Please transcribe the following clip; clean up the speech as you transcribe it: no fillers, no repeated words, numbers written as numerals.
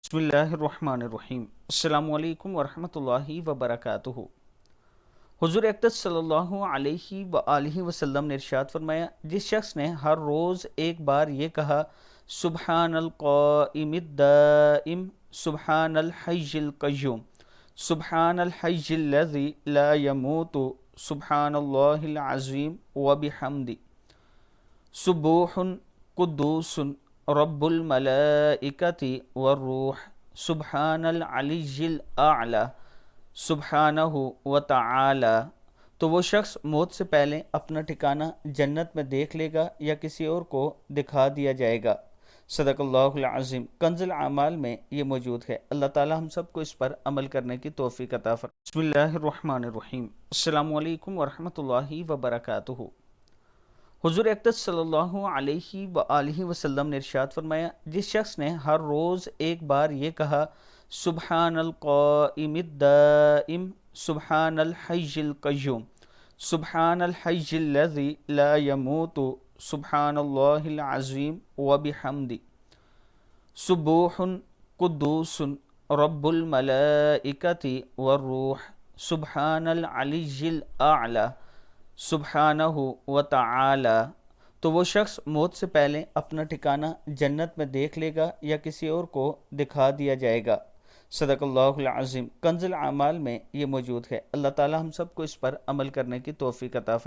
بسم اللہ الرحمن الرحیم۔ السلام علیکم ورحمۃ اللہ وبرکاتہ۔ حضور اقدس صلی اللہ علیہ وآلہ وسلم نے ارشاد فرمایا، جس شخص نے ہر روز ایک بار یہ کہا سبحان القائم الدائم، سبحان الحی القیوم، سبحان الحی الذی لا يموت، سبحان اللہ العظیم وبحمدہ، سبوح قدوس رب الملائکۃ والروح، سبحان العلی الاعلی، سبحانہ وتعالی، تو وہ شخص موت سے پہلے اپنا ٹھکانہ جنت میں دیکھ لے گا یا کسی اور کو دکھا دیا جائے گا۔ صدق اللہ العظیم۔ کنز الاعمال میں یہ موجود ہے۔ اللہ تعالی ہم سب کو اس پر عمل کرنے کی توفیق عطا فرمائے۔ بسم اللہ الرحمن الرحیم۔ السلام علیکم ورحمۃ اللہ وبرکاتہ۔ حضور اقدس صلی اللہ علیہ وآلہ وسلم نے ارشاد فرمایا، جس شخص نے ہر روز ایک بار یہ کہا سبحان القائم الدائم، سبحان الحی القیوم، سبحان الحی الذی لا يموت، سبحان اللہ العظیم وبحمدہ، سبوح قدوس رب الملائکۃ والروح، سبحان العلی الاعلی، سبحانہ وتعالی، تو وہ شخص موت سے پہلے اپنا ٹھکانہ جنت میں دیکھ لے گا یا کسی اور کو دکھا دیا جائے گا۔ صدق اللہ العظیم۔ کنز الاعمال میں یہ موجود ہے۔ اللہ تعالی ہم سب کو اس پر عمل کرنے کی توفیق عطا فرمائے۔